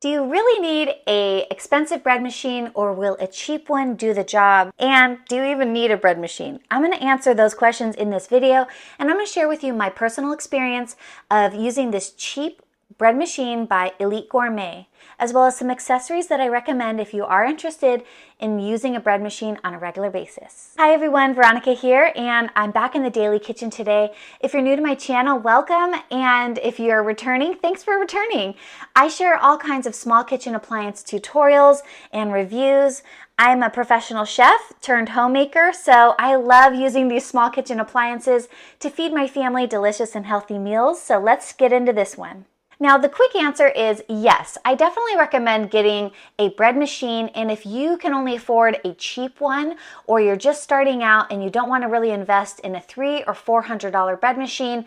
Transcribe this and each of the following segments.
Do you really need an expensive bread machine, or will a cheap one do the job? And do you even need a bread machine? I'm going to answer those questions in this video, and I'm going to share with you my personal experience of using this cheap bread machine by Elite Gourmet, as well as some accessories that I recommend if you are interested in using a bread machine on a regular basis. Hi everyone, Veronica here, and I'm back in the daily kitchen today. If you're new to my channel, welcome, and if you're returning, thanks for returning. I share all kinds of small kitchen appliance tutorials and reviews. I'm a professional chef turned homemaker, so I love using these small kitchen appliances to feed my family delicious and healthy meals. So let's get into this one. Now, the quick answer is yes. I definitely recommend getting a bread machine, and if you can only afford a cheap one, or you're just starting out and you don't want to really invest in a $300 or $400 bread machine,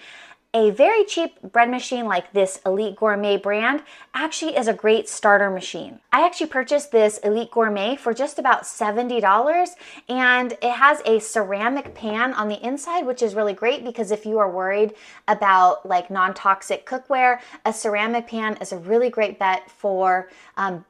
a very cheap bread machine like this Elite Gourmet brand actually is a great starter machine. I actually purchased this Elite Gourmet for just about $70, and it has a ceramic pan on the inside, which is really great because if you are worried about like non-toxic cookware, a ceramic pan is a really great bet for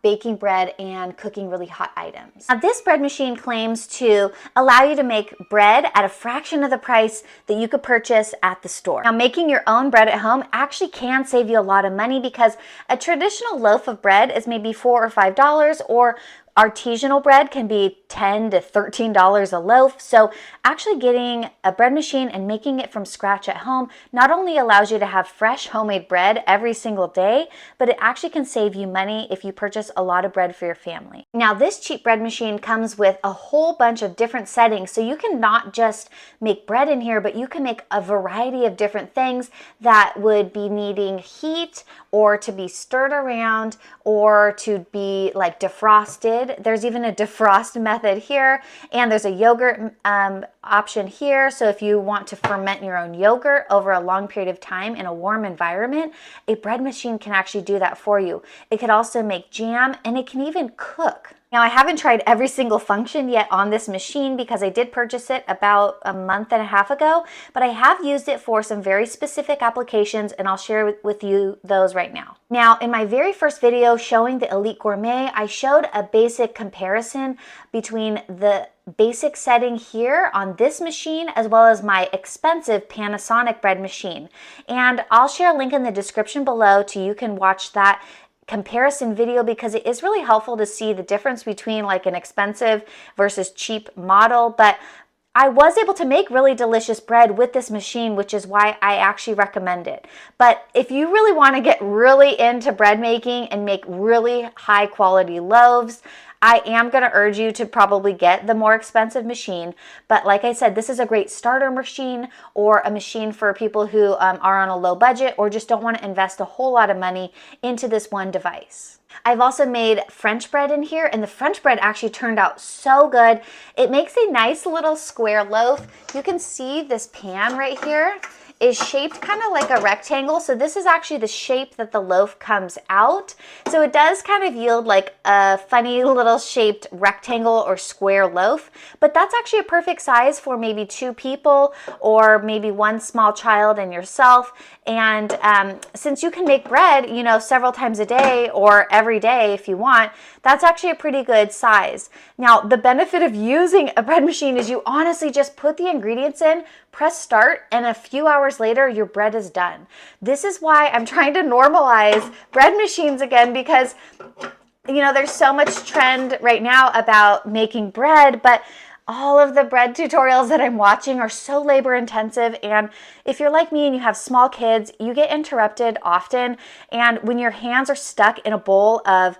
baking bread and cooking really hot items. Now, this bread machine claims to allow you to make bread at a fraction of the price that you could purchase at the store. Now, making your own bread at home actually can save you a lot of money because a traditional loaf of bread is maybe $4 or $5, or artisanal bread can be $10 to $13 a loaf. So actually getting a bread machine and making it from scratch at home not only allows you to have fresh homemade bread every single day, but it actually can save you money if you purchase a lot of bread for your family. Now, this cheap bread machine comes with a whole bunch of different settings, so you can not just make bread in here, but you can make a variety of different things that would be needing heat or to be stirred around or to be like defrosted. There's even a defrost method here, and there's a yogurt option here. So if you want to ferment your own yogurt over a long period of time in a warm environment, a bread machine can actually do that for you. It could also make jam, and it can even cook. Now, I haven't tried every single function yet on this machine because I did purchase it about a month and a half ago, but I have used it for some very specific applications, and I'll share with you those right now. Now, in my very first video showing the Elite Gourmet, I showed a basic comparison between the basic setting here on this machine as well as my expensive Panasonic bread machine. And I'll share a link in the description below so you can watch that comparison video because it is really helpful to see the difference between like an expensive versus cheap model. But I was able to make really delicious bread with this machine, which is why I actually recommend it. But if you really want to get really into bread making and make really high quality loaves, I am going to urge you to probably get the more expensive machine. But like I said, this is a great starter machine or a machine for people who are on a low budget or just don't want to invest a whole lot of money into this one device. I've also made French bread in here, and the French bread actually turned out so good. It makes a nice little square loaf. You can see this pan right here is shaped kind of like a rectangle. So this is actually the shape that the loaf comes out. So it does kind of yield like a funny little shaped rectangle or square loaf, but that's actually a perfect size for maybe 2 people or maybe 1 small child and yourself. And since you can make bread, you know, several times a day or every day if you want, that's actually a pretty good size. Now, the benefit of using a bread machine is you honestly just put the ingredients in, press start, and a few hours later, your bread is done. This is why I'm trying to normalize bread machines again because, you know, there's so much trend right now about making bread, but all of the bread tutorials that I'm watching are so labor intensive, and if you're like me and you have small kids, you get interrupted often, and when your hands are stuck in a bowl of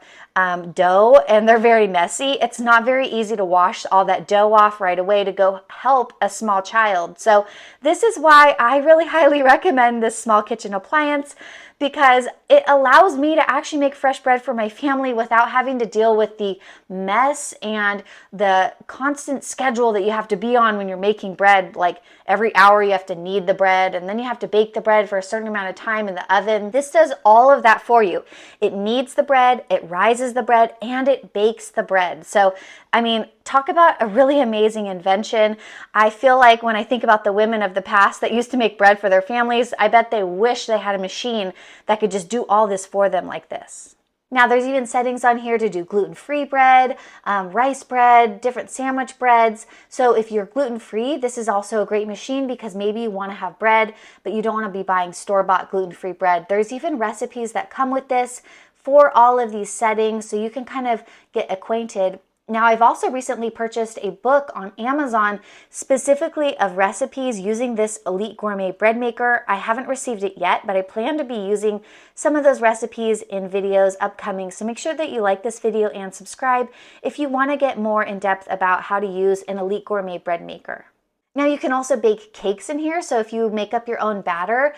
dough and they're very messy, it's not very easy to wash all that dough off right away to go help a small child. So this is why I really highly recommend this small kitchen appliance, because it allows me to actually make fresh bread for my family without having to deal with the mess and the constant schedule that you have to be on when you're making bread. Like every hour you have to knead the bread, and then you have to bake the bread for a certain amount of time in the oven. This does all of that for you. It kneads the bread, it rises the bread, and it bakes the bread. So, I mean, talk about a really amazing invention. I feel like when I think about the women of the past that used to make bread for their families, I bet they wish they had a machine that could just do all this for them like this. Now there's even settings on here to do gluten-free bread, rice bread, different sandwich breads. So if you're gluten-free, this is also a great machine because maybe you want to have bread, but you don't want to be buying store-bought gluten-free bread. There's even recipes that come with this for all of these settings, so you can kind of get acquainted. Now, I've also recently purchased a book on Amazon specifically of recipes using this Elite Gourmet Bread Maker. I haven't received it yet, but I plan to be using some of those recipes in videos upcoming. So make sure that you like this video and subscribe if you want to get more in depth about how to use an Elite Gourmet Bread Maker. Now you can also bake cakes in here, so if you make up your own batter,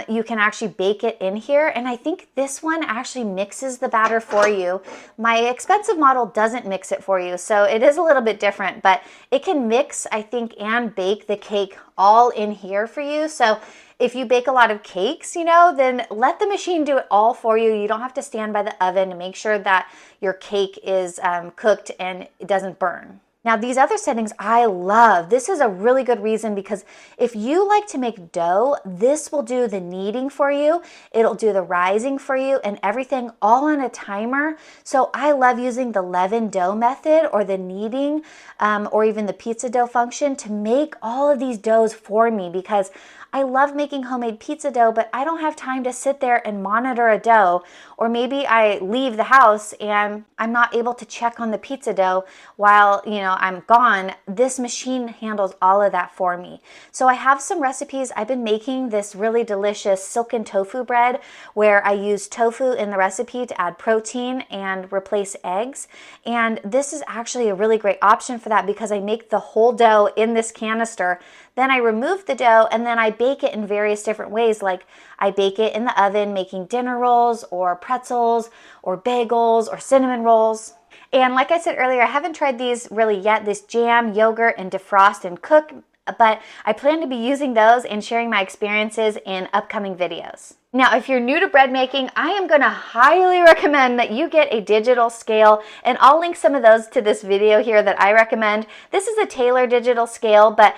you can actually bake it in here, and I think this one actually mixes the batter for you. My expensive model doesn't mix it for you, so it is a little bit different, but it can mix, I think, and bake the cake all in here for you. So if you bake a lot of cakes, then let the machine do it all for you. You don't have to stand by the oven to make sure that your cake is cooked and it doesn't burn. Now these other settings I love. This is a really good reason because if you like to make dough, this will do the kneading for you. It'll do the rising for you and everything all on a timer. So I love using the leaven dough method or the kneading or even the pizza dough function to make all of these doughs for me because I love making homemade pizza dough, but I don't have time to sit there and monitor a dough. Or maybe I leave the house and I'm not able to check on the pizza dough while, I'm gone. This machine handles all of that for me. So I have some recipes. I've been making this really delicious silken tofu bread where I use tofu in the recipe to add protein and replace eggs. And this is actually a really great option for that because I make the whole dough in this canister. Then I remove the dough and then I bake it in various different ways. Like I bake it in the oven making dinner rolls or pretzels or bagels or cinnamon rolls. And like I said earlier, I haven't tried these really yet, this jam, yogurt, and defrost and cook, but I plan to be using those and sharing my experiences in upcoming videos. Now, if you're new to bread making, I am going to highly recommend that you get a digital scale, and I'll link some of those to this video here that I recommend. This is a Taylor digital scale, but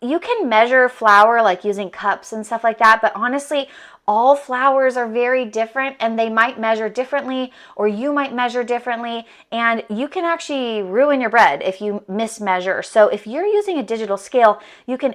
you can measure flour like using cups and stuff like that, but honestly, all flours are very different and they might measure differently or you might measure differently and you can actually ruin your bread if you mismeasure. So if you're using a digital scale, you can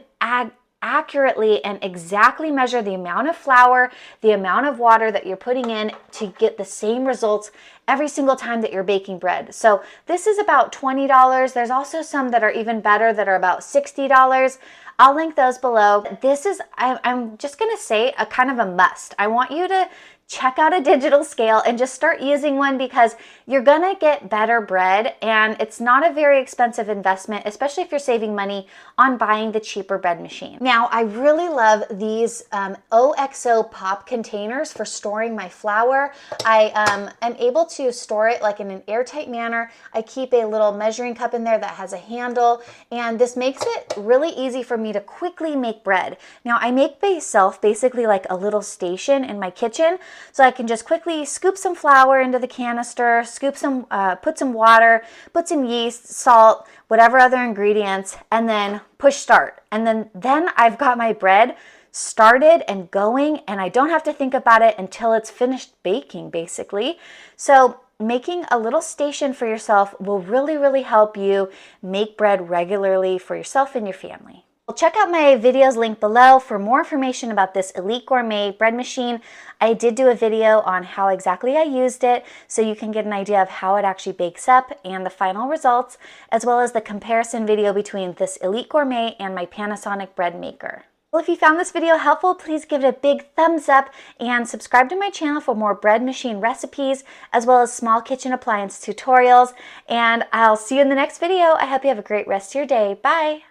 accurately and exactly measure the amount of flour, the amount of water that you're putting in to get the same results every single time that you're baking bread. So this is about $20. There's also some that are even better that are about $60. I'll link those below. This is, I'm just gonna say, a kind of a must. I want you to check out a digital scale and just start using one because you're gonna get better bread and it's not a very expensive investment, especially if you're saving money on buying the cheaper bread machine. Now, I really love these OXO pop containers for storing my flour. I am able to store it like in an airtight manner. I keep a little measuring cup in there that has a handle, and this makes it really easy for me to quickly make bread. Now, I make myself basically like a little station in my kitchen, so I can just quickly scoop some flour into the canister, scoop some, put some water, put some yeast, salt, whatever other ingredients, and then push start. And then I've got my bread started and going, and I don't have to think about it until it's finished baking, basically. So making a little station for yourself will really, really help you make bread regularly for yourself and your family. Well, check out my videos linked below for more information about this Elite Gourmet bread machine. I did do a video on how exactly I used it, so you can get an idea of how it actually bakes up and the final results, as well as the comparison video between this Elite Gourmet and my Panasonic bread maker. Well, if you found this video helpful, please give it a big thumbs up and subscribe to my channel for more bread machine recipes, as well as small kitchen appliance tutorials. And I'll see you in the next video. I hope you have a great rest of your day. Bye!